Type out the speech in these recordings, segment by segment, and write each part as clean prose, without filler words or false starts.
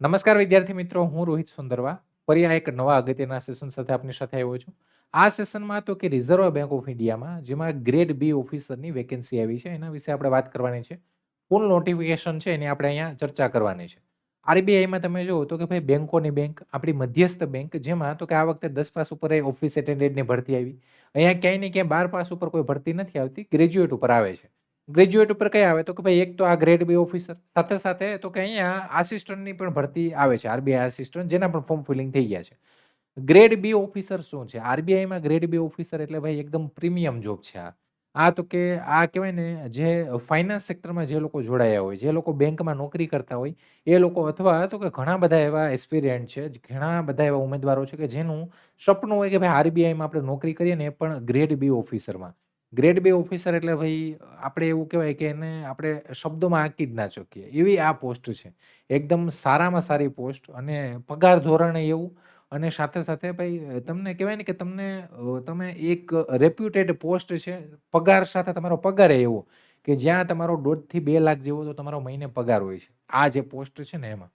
નમસ્કાર વિદ્યાર્થી મિત્રો, હું રોહિત સુંદરવા ફરી આ એક નવા અગત્યના સેશન સાથે આપની સાથે આવ્યો છું. આ સેશનમાં તો કે રિઝર્વ બેંક ઓફ ઇન્ડિયામાં જેમાં ગ્રેડ બી ઓફિસરની વેકેન્સી આવી છે એના વિશે આપણે વાત કરવાની છે. ફૂલ નોટિફિકેશન છે એની આપણે અહીંયા ચર્ચા કરવાની છે. આરબીઆઈમાં તમે જુઓ તો કે ભાઈ બેંકોની બેંક આપણી મધ્યસ્થ બેંક જેમાં તો કે આ વખતે 10 પાસ ઉપર ઓફિસ એટેન્ડન્ટની ભરતી આવી. અહીંયા ક્યાંય ને ક્યાંય 12 પાસ ઉપર કોઈ ભરતી નથી આવતી, ગ્રેજ્યુએટ ઉપર આવે છે. ગ્રેજ્યુએટ ઉપર કઈ આવે તો કે ભાઈ એક તો આ ગ્રેડ બી ઓફિસર, સાથે સાથે તો કે અહીંયા આસિસ્ટન્ટની પણ ભરતી આવે છે, આરબીઆઈ આસિસ્ટન્ટ, જેના પણ ફોર્મ ફિલિંગ થઈ ગયા છે. ગ્રેડ બી ઓફિસર શું છે? આરબીઆઈમાં ગ્રેડ બી ઓફિસર એટલે ભાઈ એકદમ પ્રીમિયમ જોબ છે આ તો કે આ કહેવાય ને, જે ફાઇનાન્સ સેક્ટરમાં જે લોકો જોડાયા હોય, જે લોકો બેંકમાં નોકરી કરતા હોય એ લોકો, અથવા તો કે ઘણા બધા એવા એસ્પિરન્ટ છે, ઘણા બધા એવા ઉમેદવારો છે કે જેનું સપનું હોય કે ભાઈ આરબીઆઈમાં આપણે નોકરી કરીએ ને, એ પણ ગ્રેડ બી ઓફિસરમાં. ગ્રેડ બી ઓફિસર એટલે ભાઈ આપણે એવું કહેવાય કે એને આપણે શબ્દોમાં આંકી જ ના શકીએ એવી આ પોસ્ટ છે. એકદમ સારામાં સારી પોસ્ટ અને પગાર ધોરણે એવું, અને સાથે સાથે ભાઈ તમને કહેવાય ને કે તમને તમે એક રેપ્યુટેડ પોસ્ટ છે. પગાર સાથે તમારો પગાર એવો કે જ્યાં તમારો 1.5 થી 2 લાખ જેવો તો તમારો મહિને પગાર હોય છે. આ જે પોસ્ટ છે ને એમાં.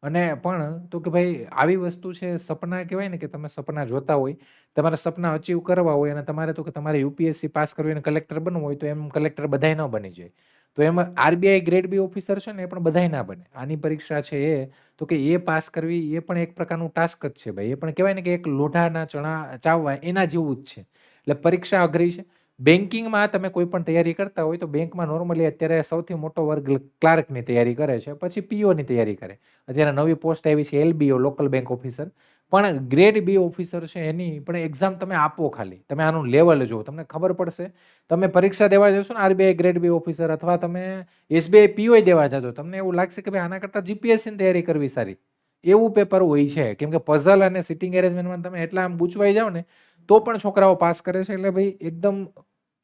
અને પણ તો કે ભાઈ આવી વસ્તુ છે, સપના કહેવાય ને, કે તમે સપના જોતા હોય, તમારા સપના અચીવ કરવા હોય અને તમારે તો કે તમારે યુપીએસસી પાસ કરવી અને કલેક્ટર બનવું હોય, તો એમ કલેક્ટર બધાય ન બની જાય. તો એમાં આરબીઆઈ ગ્રેડ બી ઓફિસર છે ને એ પણ બધાય ના બને. આની પરીક્ષા છે એ તો કે એ પાસ કરવી એ પણ એક પ્રકારનું ટાસ્ક જ છે ભાઈ. એ પણ કહેવાય ને કે એક લોઢાના ચણા ચાવવા એના જેવું જ છે. એટલે પરીક્ષા અઘરી છે. બેન્કિંગમાં તમે કોઈ પણ તૈયારી કરતા હોય તો બેંકમાં નોર્મલી અત્યારે સૌથી મોટો વર્ગ ક્લાર્કની તૈયારી કરે છે, પછી પીઓની તૈયારી કરે. અત્યારે નવી પોસ્ટ આવી છે એલબીઓ, લોકલ બેંક ઓફિસર. પણ ગ્રેડ બી ઓફિસર છે એની પણ એક્ઝામ તમે આપો, ખાલી તમે આનું લેવલ જુઓ, તમને ખબર પડશે. તમે પરીક્ષા દેવા જશો ને આરબીઆઈ ગ્રેડ બી ઓફિસર, અથવા તમે એસબીઆઈ પીઓય દેવા જશો, તમને એવું લાગશે કે ભાઈ આના કરતાં જીપીએસસીની તૈયારી કરવી સારી. એવું પેપર હોય છે, કેમ કે પઝલ અને સિટિંગ એરેન્જમેન્ટમાં તમે એટલા આમ ગૂંચવાઈ જાઓ ને તો પણ છોકરાઓ પાસ કરે છે. એટલે ભાઈ એકદમ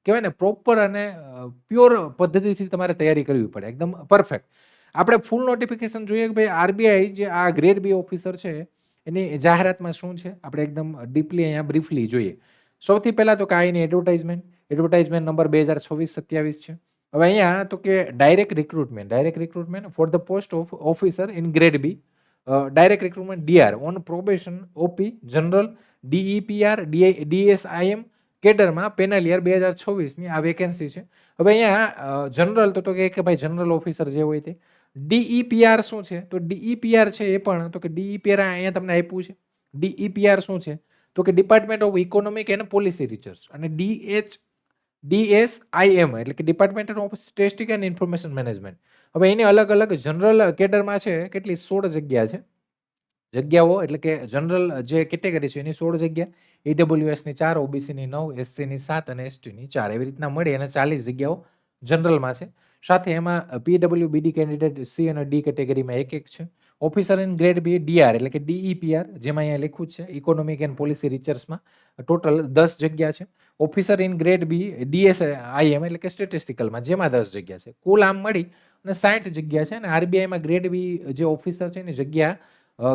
કહેવાય ને પ્રોપર અને પ્યોર પદ્ધતિથી તમારે તૈયારી કરવી પડે, એકદમ પરફેક્ટ. આપણે ફૂલ નોટિફિકેશન જોઈએ કે ભાઈ આરબીઆઈ જે આ ગ્રેડ બી ઓફિસર છે એની જાહેરાતમાં શું છે, આપણે એકદમ ડીપલી અહીંયા બ્રીફલી જોઈએ. સૌથી પહેલાં તો કે આ એની એડવર્ટાઇઝમેન્ટ નંબર 2026-27 છે. હવે અહીંયા તો કે direct recruitment for the post of officer in grade B, direct recruitment DR on probation, OP general, DEPR, DSIM કેડરમાં પેનલ યર 2026ની આ વેકેન્સી છે. હવે અહીંયા જનરલ તો કે ભાઈ જનરલ ઓફિસર જે હોય તે. ડીઈપીઆર શું છે? તો ડીઈપીઆર છે એ પણ તો કે ડીઈપીઆર અહીંયા તમને આપ્યું છે. ડીઈપીઆર શું છે? તો કે department of economic and policy research. અને ડીએસઆઈએમ એટલે કે department of statistic and information management. હવે એની અલગ અલગ જનરલ કેડરમાં છે કેટલી? 16 જગ્યા છે. જગ્યાઓ એટલે કે જનરલ જે કેટેગરી છે એની 16 જગ્યા, ઈડબ્લ્યુએસની 4, ઓબીસીની 9, એસસીની 7 અને એસટીની 4, એવી રીતના મળી અને 40 જગ્યાઓ જનરલમાં છે. સાથે એમાં પીડબ્લ્યુબીડી કેન્ડિડેટ સી અને ડી કેટેગરીમાં એક છે. Officer in grade B DR એટલે કે ડીઈપીઆર, જેમાં અહીંયા લખ્યું છે ઇકોનોમિક એન્ડ પોલિસી રિસર્ચમાં ટોટલ 10 જગ્યા છે. Officer in grade B DSIM એટલે કે સ્ટેટિસ્ટિકલમાં, જેમાં 10 જગ્યા છે. કુલ આમ મળી અને 60 જગ્યા છે. અને આરબીઆઈમાં ગ્રેડ બી જે ઓફિસર છે એની જગ્યા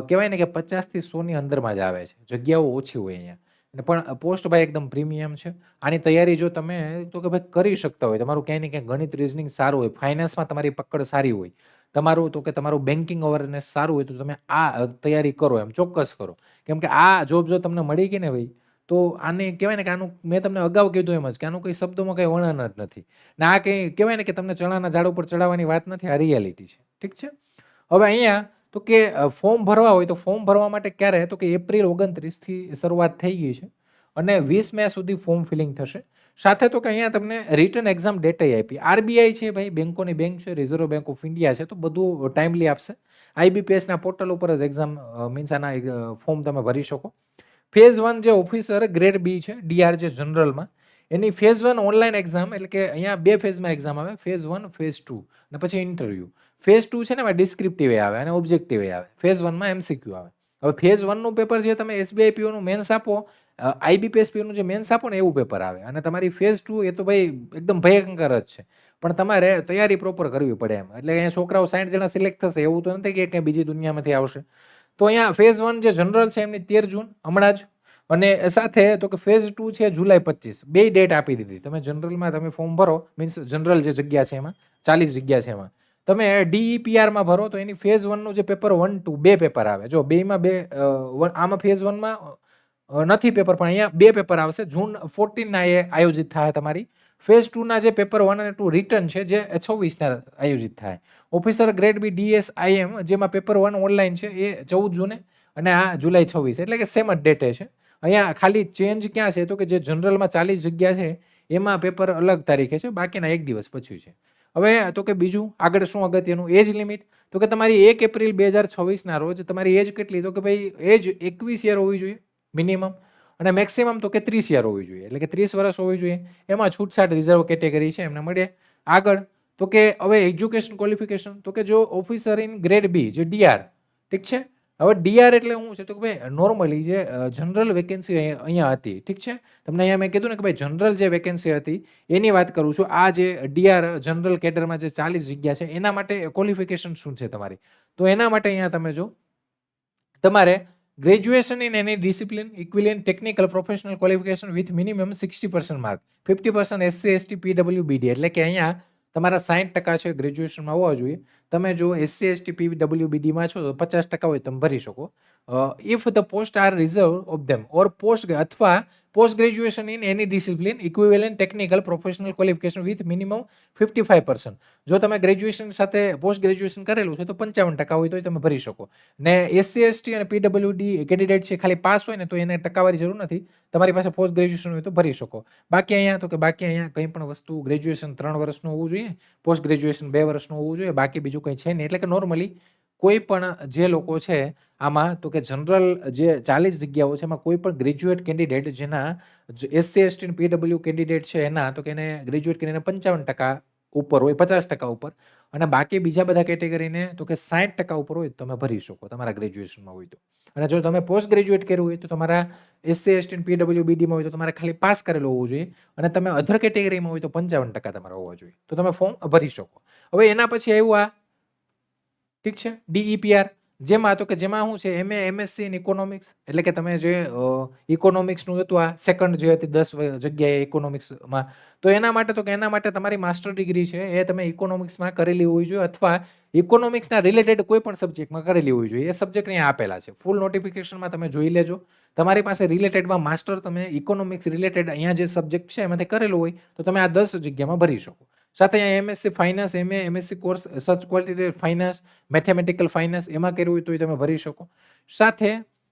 કહેવાય ને કે 50 થી 100ની અંદરમાં જ આવે છે. જગ્યાઓ ઓછી હોય અહીંયા. પણ પોસ્ટ ભાઈ એકદમ પ્રીમિયમ છે. આની તૈયારી જો તમે તો કે ભાઈ કરી શકતા હોય, તમારું ક્યાંય ને ક્યાંય ગણિત રીઝનિંગ સારું હોય, ફાઇનાન્સમાં તમારી પકડ સારી હોય, તમારું તો કે તમારું બેન્કિંગ અવેરનેસ સારું હોય, તો તમે આ તૈયારી કરો, એમ ચોક્કસ કરો. કેમ કે આ જોબ જો તમને મળી ગઈ ને ભાઈ, તો આને કહેવાય ને કે આનું મેં તમને અગાઉ કીધું એમ જ કે આનું કોઈ શબ્દોમાં કંઈ વર્ણન જ નથી. ને આ કંઈ કહેવાય ને કે તમને ચણાના ઝાડ ઉપર ચડાવવાની વાત નથી, આ રિયાલિટી છે. ઠીક છે. હવે અહીંયા તો કે ફોર્મ ભરવા હોય તો ફોર્મ ભરવા માટે ક્યારે? તો કે એપ્રિલ 29થી શરૂઆત થઈ ગઈ છે અને 20 મે સુધી ફોર્મ ફિલિંગ થશે. સાથે તો કે અહીંયા તમને રિટર્ન એક્ઝામ ડેટ આપી. આરબીઆઈ છે ભાઈ, બેંકોની બેંક છે, રિઝર્વ બેંક ઓફ ઇન્ડિયા છે, તો બધું ટાઈમલી આપશે. આઈબીપીએસના પોર્ટલ ઉપર જ એક્ઝામ મીન્સ આના ફોર્મ તમે ભરી શકો. ફેઝ 1 જે ઓફિસર ગ્રેડ બી છે ડીઆર જે જનરલમાં, એની ફેઝ 1 ઓનલાઈન એક્ઝામ, એટલે કે અહીંયા 2 ફેઝમાં એક્ઝામ આવે, ફેઝ 1, ફેઝ 2 અને પછી ઇન્ટરવ્યુ. ફેઝ 2 છે ને એમાં ડિસ્ક્રિપ્ટિવ આવે અને ઓબ્જેક્ટિવ આવે. ફેઝ 1માં એમસીક્યુ આવે. હવે ફેઝ 1નું પેપર જે તમે એસબીઆઈ પીઓનું મેન્સ આપો, આઈબીપીએસ પીઓનું જે મેન્સ આપો ને એવું પેપર આવે. અને તમારી ફેઝ 2 એ તો ભાઈ એકદમ ભયંકર જ છે. પણ તમારે તૈયારી પ્રોપર કરવી પડે એમ. એટલે અહીંયા છોકરાઓ 60 જણા સિલેક્ટ થશે એવું તો નથી કે કંઈ બીજી દુનિયામાંથી આવશે. તો અહીંયા ફેઝ 1 જે જનરલ છે એમની 13 જૂન હમણાં જ, અને સાથે તો કે ફેઝ 2 છે જુલાઈ 25. બે ડેટ આપી દીધી. તમે જનરલમાં તમે ફોર્મ ભરો, મીન્સ જનરલ જે જગ્યા છે એમાં 40 જગ્યા છે એમાં, તમે DEPRમાં ભરો તો એની ફેઝ 1 નું જે પેપર 1, 2 બે પેપર આવે. જો બેયમાં બે આમાં ફેઝ 1 માં નથી પેપર, પણ અહીંયા બે પેપર આવશે. જૂન 14 ના એ આયોજિત થાય તમારી. ફેઝ 2 ના જે પેપર 1 અને 2 રિટર્ન છે જે 26 ના આયોજિત થાય. ઓફિસર ગ્રેડ બી DSIM જેમાં પેપર 1 ઓનલાઈન છે એ 14 જૂને અને આ જુલાઈ 26, એટલે કે સેમ જ ડેટે છે. અહીંયા ખાલી ચેન્જ ક્યાં છે તો કે જે જનરલમાં 40 જગ્યા છે એમાં પેપર અલગ તારીખે છે, બાકીના એક દિવસ પછી છે. હવે તો કે બીજું આગળ શું અગત્યનું, એજ લિમિટ. તો કે તમારી 1 એપ્રિલ 2026 ના રોજ તમારી એજ કેટલી, તો કે ભાઈ એજ 21 યર હોવી જોઈએ મિનિમમ, અને મેક્સિમમ તો કે 30 યર હોવી જોઈએ, એટલે કે 30 વર્ષ હોવી જોઈએ. એમાં છૂટછાટ રિઝર્વ કેટેગરી છે એમને મળે. આગળ તો કે હવે એજ્યુકેશન ક્વોલિફિકેશન, તો કે જો ઓફિસર ઇન ગ્રેડ બી જે DR, ઠીક છે. હવે DR એટલે શું છે તો કે ભાઈ નોર્મલી જે જનરલ વેકેન્સી અહીંયા હતી, ઠીક છે. તમને અહીંયા મેં કીધું ને કે ભાઈ જનરલ જે વેકેન્સી હતી એની વાત કરું છું. આ જે DR જનરલ કેડરમાં જે 40 જગ્યા છે એના માટે ક્વોલિફિકેશન શું છે તમારી, તો એના માટે અહીંયા તમે જો તમારે graduation in any discipline ઇક્વિલિયન્ટ technical professional qualification with minimum 60% mark, 50% SC ST PWBD, એટલે કે અહીંયા તમારા 60% છે ગ્રેજ્યુએશનમાં હોવા જોઈએ. તમે જો SC ST PWBDમાં છો તો 50% હોય તમે ભરી શકો. If the post are reserve of them or post અથવા post graduation in any discipline equivalent technical professional qualification with minimum 55%. જો તમે ગ્રેજ્યુએશન સાથે પોસ્ટ ગ્રેજ્યુએશન કરેલું છે તો 55% હોય તો તમે ભરી શકો. ને SC ST અને PWD કેન્ડિડેટ છે ખાલી પાસ હોય ને તો એને ટકાવારી જરૂર નથી, તમારી પાસે પોસ્ટ ગ્રેજ્યુએશન હોય તો ભરી શકો. બાકી અહીંયા કંઈ પણ વસ્તુ ગ્રેજ્યુએશન 3 વર્ષનું હોવું જોઈએ, પોસ્ટ ગ્રેજ્યુએશન 2 વર્ષનું હોવું જોઈએ, બાકી બીજું કંઈ છે નહીં. એટલે કે નોર્મલી કોઈ પણ જે લોકો છે આમાં તો કે જનરલ જે 40 જગ્યાઓ છે એમાં કોઈ પણ ગ્રેજ્યુએટ કેન્ડિડેટ જેના SC ST અને PW કેન્ડિડેટ છે એના તો કે એને ગ્રેજ્યુએટ કરીને 55% ઉપર હોય, 50% ઉપર, અને બાકી બીજા બધા કેટેગરીને તો કે 60% ઉપર હોય તો તમે ભરી શકો તમારા ગ્રેજ્યુએશનમાં હોય તો. અને જો તમે પોસ્ટ ગ્રેજ્યુએટ કર્યું હોય તો તમારા SC ST અને PWBDમાં હોય તો તમારે ખાલી પાસ કરેલું હોવું જોઈએ, અને તમે અધર કેટેગરીમાં હોય તો 55% તમારા હોવા જોઈએ, તો તમે ફોર્મ ભરી શકો. હવે એના પછી આવ્યું આ, ઠીક છે, DEPR, જેમાં તો કે જેમાં શું છે MA MSc ઇન ઇકોનોમિક્સ, એટલે કે તમે જે ઇકોનોમિક્સનું હતું આ સેકન્ડ જે હતી 10 જગ્યાએ ઇકોનોમિક્સમાં, તો એના માટે તમારી માસ્ટર ડિગ્રી છે એ તમે ઇકોનોમિક્સમાં કરેલી હોવી જોઈએ, અથવા ઇકોનોમિક્સના રિલેટેડ કોઈ પણ સબ્જેક્ટમાં કરેલી હોવી જોઈએ. એ સબ્જેક્ટ અહીંયા આપેલા છે, ફૂલ નોટિફિકેશનમાં તમે જોઈ લેજો. તમારી પાસે રિલેટેડમાં માસ્ટર તમે ઇકોનોમિક્સ રિલેટેડ અહીંયા જે સબ્જેક્ટ છે એમાંથી કરેલું હોય તો તમે આ 10 જગ્યામાં ભરી શકો. સાથે અહીંયા MSc finance, MA MSc course such qualitative finance, mathematical finance એમાં કર્યું હોય તો તમે ભરી શકો. સાથે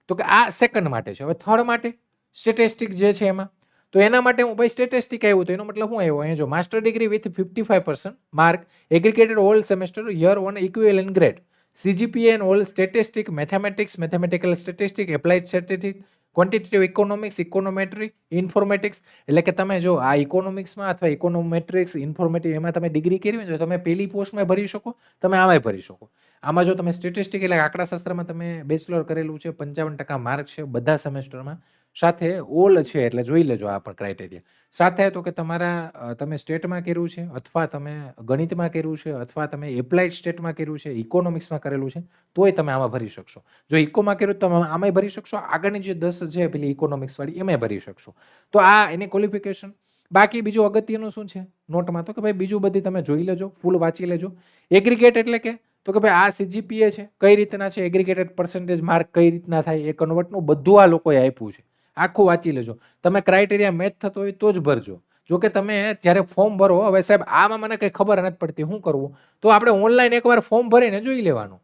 તો કે આ સેકન્ડ માટે છે. હવે થર્ડ માટે સ્ટેટિસ્ટિક જે છે એમાં, તો એના માટે હું ભાઈ સ્ટેટિસ્ટિક આવ્યું તો એનો મતલબ શું આવ્યો, અહીંયા જો master degree with 55% mark, aggregated all semester year on equivalent grade, CGPA and all statistic, mathematics, mathematical statistic, applied statistic, quantitative economics, econometry, informatics, એટલે કે તમે જો આ ઇકોનોમિક્સમાં અથવા ઇકોનોમેટ્રિક્સ, ઇન્ફોર્મેટિવ એમાં તમે ડિગ્રી કરી હોય તો તમે પહેલી પોસ્ટમાં ભરી શકો, તમે આમાંય ભરી શકો. આમાં જો તમે સ્ટેટિસ્ટિક એટલે આંકડાશાસ્ત્રમાં તમે બેચલર કરેલું છે, 55% માર્ક છે બધા સેમેસ્ટરમાં, સાથે ઓલ છે એટલે જોઈ લેજો આ પણ ક્રાઇટેરિયા. સાથે તો કે તમારા તમે સ્ટેટમાં કર્યું છે, અથવા તમે ગણિતમાં કર્યું છે, અથવા તમે એપ્લાઇડ સ્ટેટમાં કર્યું છે, ઇકોનોમિક્સમાં કરેલું છે, તોય તમે આમાં ભરી શકશો. જો ઇકોમાં કર્યું તો તમે આમાંય ભરી શકશો, આગળની જે 10 છે પેલી ઇકોનોમિક્સ વાળી એમાંય ભરી શકશો. તો આ એની ક્વોલિફિકેશન. બાકી બીજું અગત્યનું શું છે નોટમાં, તો કે ભાઈ બીજું બધી તમે જોઈ લેજો, ફૂલ વાંચી લેજો. એગ્રીગેટ એટલે કે તો કે ભાઈ આ CGPA છે કઈ રીતના છે, એગ્રીગેટેડ પર્સન્ટેજ માર્ક કઈ રીતના થાય, એ કન્વર્ટનું બધું આ લોકોએ આપ્યું છે, આખું વાંચી લેજો. તમે ક્રાઇટેરિયા મેચ થતો હોય તો જ ભરજો. જો કે તમે જ્યારે ફોર્મ ભરો, હવે સાહેબ આમાં મને કંઈ ખબર નથી પડતી શું કરવું, તો આપણે ઓનલાઈન એકવાર ફોર્મ ભરીને જોઈ લેવાનું.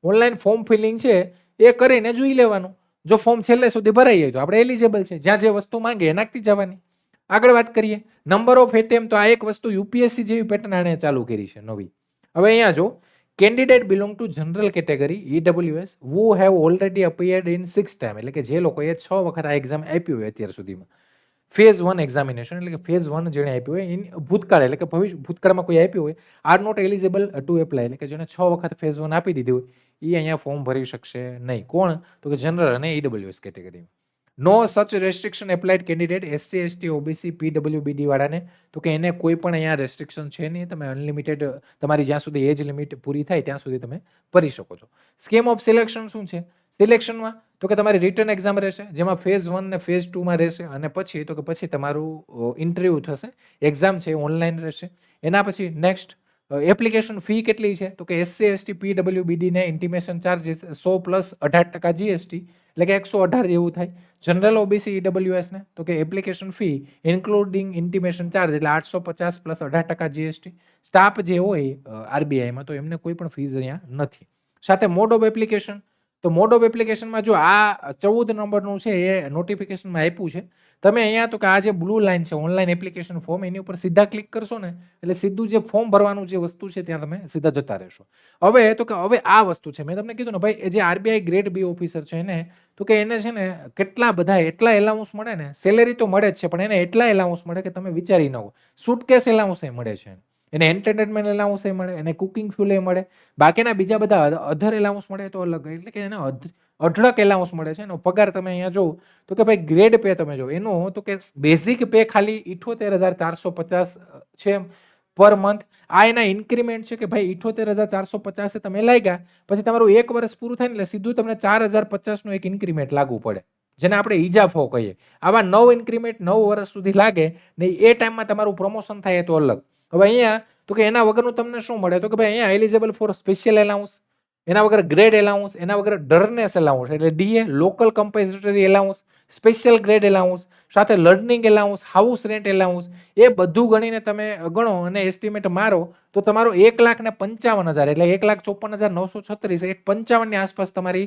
ઓનલાઈન ફોર્મ ફિલિંગ છે એ કરીને જોઈ લેવાનું. જો ફોર્મ છેલ્લે સુધી ભરાઈ જાય તો આપણે એલિજિબલ છે, જ્યાં જે વસ્તુ માંગે એ નાખતી જવાની. આગળ વાત કરીએ નંબર ઓફ એટેમ્પ, તો આ એક વસ્તુ UPSC જેવી પેટર્ન આણે ચાલુ કરી છે નવી. હવે અહીંયા જો candidate belong to general category EWS who have already appeared in 6 time, એટલે કે જે લોકોએ 6 વખત આ એક્ઝામ આપી હોય અત્યાર સુધીમાં, ફેઝ 1 એક્ઝામિનેશન, એટલે કે ફેઝ 1 જેણે આપ્યું હોય ઇન ભૂતકાળ, એટલે કે ભૂતકાળમાં કોઈ આપ્યું હોય, are not eligible to apply, એટલે કે જેને 6 વખત ફેઝ 1 આપી દીધી હોય એ અહીંયા ફોર્મ ભરી શકશે નહીં. કોણ, તો કે જનરલ અને EWS કેટેગરીમાં. No such restriction applied candidate SC ST OBC PWBD વાળાને, તો કે એને કોઈ પણ અહીંયા રેસ્ટ્રિક્શન છે નહીં, તમે અનલિમિટેડ તમારી જ્યાં સુધી એજ લિમિટ પૂરી થાય ત્યાં સુધી તમે ભરી શકો છો. સ્કીમ ઓફ સિલેક્શન શું છે, સિલેક્શનમાં તો કે તમારી રિટર્ન એક્ઝામ રહેશે, જેમાં ફેઝ 1 ને ફેઝ 2માં રહેશે, અને પછી તો કે પછી તમારું ઇન્ટરવ્યૂ થશે, એક્ઝામ છે ઓનલાઈન રહેશે. એના પછી નેક્સ્ટ એપ્લિકેશન ફી કેટલી છે તો કે SC ST PWBD ને ઇન્ટિમેશન ચાર્જીસ 100 પ્લસ 18% GST એટલે કે 118 જેવું થાય. જનરલ OBC EWS ને તો કે application fee including intimation charge એટલે 850 પ્લસ 18% GST. સ્ટાફ જે હોય RBIમાં તો એમને કોઈ પણ ફીઝ અહીંયા નથી. સાથે મોડ ઓફ એપ્લિકેશન તો મોડ ઓફ એપ્લિકેશનમાં જો આ 14 નંબરનું છે એ નોટિફિકેશનમાં આપ્યું છે. તમે અહીંયા તો કે આ જે બ્લુ લાઇન છે ઓનલાઈન એપ્લિકેશન ફોર્મ એની ઉપર સીધા ક્લિક કરશો ને એટલે સીધું જે ફોર્મ ભરવાનું જે વસ્તુ છે ત્યાં તમે સીધા જતા રહેશો. હવે તો કે હવે આ વસ્તુ છે મેં તમને કીધું ને ભાઈ એ જે RBI ગ્રેડ B ઓફિસર છે એને તો કે એને છે ને કેટલા બધા એટલા એલાઉન્સ મળે ને સેલેરી તો મળે જ છે પણ એને એટલા એલાઉન્સ મળે કે તમે વિચારી ન હો. સુટકેસ એલાઉન્સ મળે છે એને એન્ટરટેનમેન્ટ એલાઉન્સ મળે એને કુકિંગ ફ્યુલ મળે બાકીના બીજા બધા અધર એલાઉન્સ મળે તો અલગ એટલે કે એને અઢળક એલાઉન્સ મળે છે એનો પગાર તમે અહીંયા જો તો કે ભાઈ ગ્રેડ પે તમે જો એનો તો કે બેઝિક પે ખાલી 78,450 છે પર મંથ. આ એના ઇન્ક્રીમેન્ટ છે કે ભાઈ 78,450 તમે લાગ્યા પછી તમારું 1 વર્ષ પૂરું થાય ને એટલે સીધું તમને 4,050 નું એક ઇન્ક્રીમેન્ટ લાગુ પડે જેને આપણે ઇજાફો કહીએ. આવા 9 ઇન્ક્રીમેન્ટ 9 વર્ષ સુધી લાગે ને એ ટાઈમમાં તમારું પ્રમોશન થાય તો અલગ. હવે અહીંયા તો કે એના વગરનું તમને શું મળે તો કે ભાઈ અહીંયા એલિજિબલ ફોર સ્પેશિયલ એલાઉન્સ એના વગર ગ્રેડ એલાઉન્સ એના વગર ડરનેસ એલાઉન્સ એટલે DA local compensatory allowance special grade allowance સાથે learning allowance house rent allowance એ બધું ગણીને તમે ગણો અને એસ્ટિમેટ મારો તો તમારો 1,55,000 એટલે 1,54,936 1,55,000 ની આસપાસ તમારી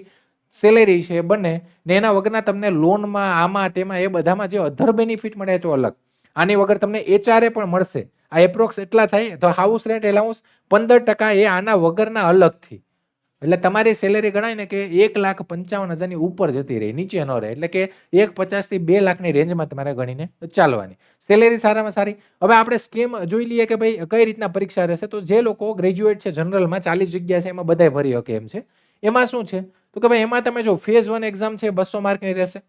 સેલેરી છે એ બને ને એના વગરના તમને લોનમાં આમાં તેમાં એ બધામાં જે અધર બેનિફિટ મળે તો અલગ. આની વગર તમને HRA પણ મળશે. આ એપ્રોક્સ એટલા થાય તો હાઉસ રેન્ટ એલાઉન્સ 15% એ આના વગરના અલગથી એટલે તમારી સેલેરી ગણાય ને કે 1,55,000 ની ઉપર જતી રહી નીચે ન રહે એટલે કે 1,50,000 થી 2 લાખની રેન્જમાં તમારે ગણીને ચાલવાની સેલેરી સારામાં સારી. હવે આપણે સ્કીમ જોઈ લઈએ કે ભાઈ કઈ રીતના પરીક્ષા રહેશે તો જે લોકો ગ્રેજ્યુએટ છે જનરલમાં 40 જગ્યા છે એમાં બધાય ભરી શકે એમ છે. એમાં શું છે તો કે ભાઈ એમાં તમે જો ફેઝ 1 એક્ઝામ છે 200 માર્કની રહેશે.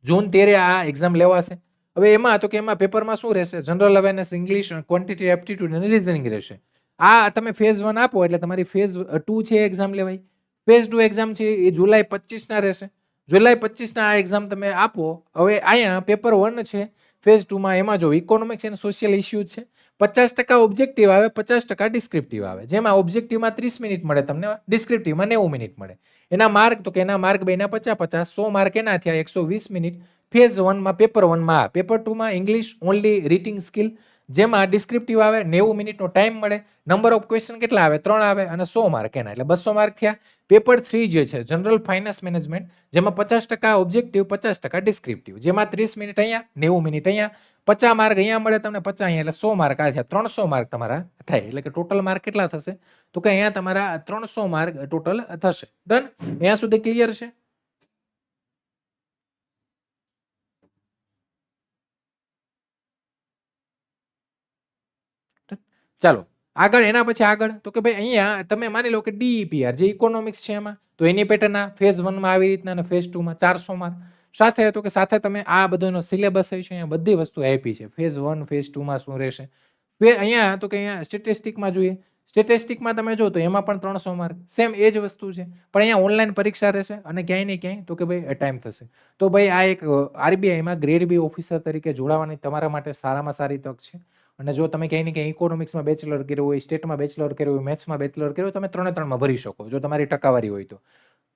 જૂન 13 આ એક્ઝામ લેવાશે. હવે એમાં તો કે એમાં પેપરમાં શું રહેશે general awareness English quantity aptitude અને રીઝનિંગ રહેશે. આ તમે ફેઝ 1 આપો એટલે તમારી ફેઝ 2 છે એક્ઝામ લેવાય. ફેઝ 2 એક્ઝામ છે એ જુલાઈ 25 ના રહેશે. જુલાઈ 25 ના આ એક્ઝામ તમે આપો. હવે અહીંયા પેપર 1 છે ફેઝ 2 માં એમાં જો ઇકોનોમિક્સ એન્ડ સોશિયલ ઇશ્યુઝ છે 50% ઓબ્જેક્ટિવ આવે 50% ડિસ્ક્રિપ્ટિવ આવે જેમાં ઓબ્જેક્ટિવમાં 30 મિનિટ મળે તમને ડિસ્ક્રિપ્ટિવમાં 90 મિનિટ મળે. એના માર્ક તો કે એના માર્ક બેના 50-50 100 માર્ક એના થયા 120 મિનિટ. ફેઝ 1 માં પેપર 1 માં પેપર 2 માં ઇંગ્લિશ ઓનલી રીડિંગ સ્કિલ જેમાં ડિસ્ક્રિપ્ટિવ આવે 90 મિનિટનો ટાઈમ મળે. નંબર ઓફ ક્વેશ્ચન કેટલા આવે 3 આવે અને 100 માર્ક એના એટલે 200 માર્ક થયા. પેપર 3 જે છે જનરલ ફાઇનાન્સ મેનેજમેન્ટ જેમાં 50% ઓબ્જેક્ટિવ 50% ડિસ્ક્રિપ્ટિવ જેમાં 30 મિનિટ અહીંયા 90 મિનિટ અહીંયા 50 માર્ક અહીંયા મળે તમને 50 અહીંયા એટલે 100 માર્ક આ થયા 300 માર્ક તમારા થાય એટલે કે ટોટલ માર્ક કેટલા થશે તો કે અહીંયા તમારા 300 માર્ક ટોટલ થશે. ડન અહીંયા સુધી ક્લિયર છે. ચાલો આગળ એના પછી આગળ તો કે ભાઈ અહીંયા તમે માની લો કે DEPR જે ઇકોનોમિક્સ છે એમાં તો એની પેટર્નના ફેઝ 1 માં આવી રીતના અને ફેઝ 2 માં 400 માર્ક સાથે તો કે સાથે તમે આ બધોનો સિલેબસ છે અહીંયા બધી વસ્તુ આપી છે ફેઝ 1 ફેઝ 2 માં શું રહેશે. અહીંયા તો કે અહીંયા સ્ટેટિસ્ટિકમાં જોઈએ સ્ટેટિસ્ટિકમાં તમે જો તો એમાં પણ 300 માર્ક સેમ એ જ વસ્તુ છે પણ અહીંયા ઓનલાઈન પરીક્ષા રહેશે અને ક્યાંય ને ક્યાંય તો કે ભાઈ ટાઈમ થશે. તો ભાઈ આ એક RBIમાં ગ્રેડ B ઓફિસર તરીકે જોડાવાની તમારા માટે સારામાં સારી તક છે. અને જો તમે ક્યાંય ને ક્યાંય ઇકોનોમિક્સમાં બેચલર કર્યું હોય સ્ટેટમાં બેચલર કર્યું હોય મેથ્સમાં બેચલર કર્યું હોય તમે 3-3માં ભરી શકો જો તમારી ટકાવારી હોય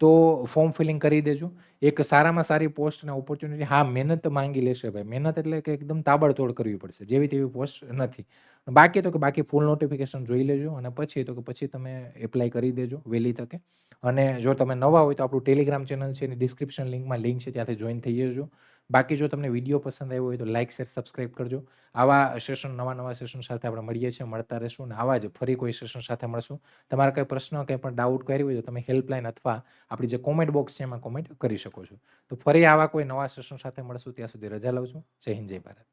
તો ફોર્મ ફિલિંગ કરી દેજો. એક સારામાં સારી પોસ્ટ અને ઓપોર્ચ્યુનિટી હા મહેનત માંગી લેશે ભાઈ મહેનત એટલે કે એકદમ તાબડતોડ કરવી પડશે જેવી તેવી પોસ્ટ નથી. બાકી તો કે બાકી ફૂલ નોટિફિકેશન જોઈ લેજો અને પછી તો કે પછી તમે એપ્લાય કરી દેજો વહેલી તકે. અને જો તમે નવા હોય તો આપણું ટેલિગ્રામ ચેનલ છે એની ડિસ્ક્રિપ્શન લિંકમાં લિંક છે ત્યાંથી જોઈન થઈ જજો. બાકી જો તમને વિડીયો પસંદ આવ્યો હોય તો લાઇક શેર સબસ્ક્રાઇબ કરજો. આવા સેશન નવા સેશન સાથે આપણે મળીએ છીએ મળતા રહેશું અને આવા જ ફરી કોઈ સેશન સાથે મળશું. તમારા કંઈ પ્રશ્ન કંઈ પણ ડાઉટ કર્યો હોય તો તમે હેલ્પલાઇન અથવા આપણી જે કોમેન્ટ બોક્સ છે એમાં કોમેન્ટ કરી શકો છો. તો ફરી આવા કોઈ નવા સેશન સાથે મળશું ત્યાં સુધી રજા લઉં છું. જય હિન્દ જય ભારત.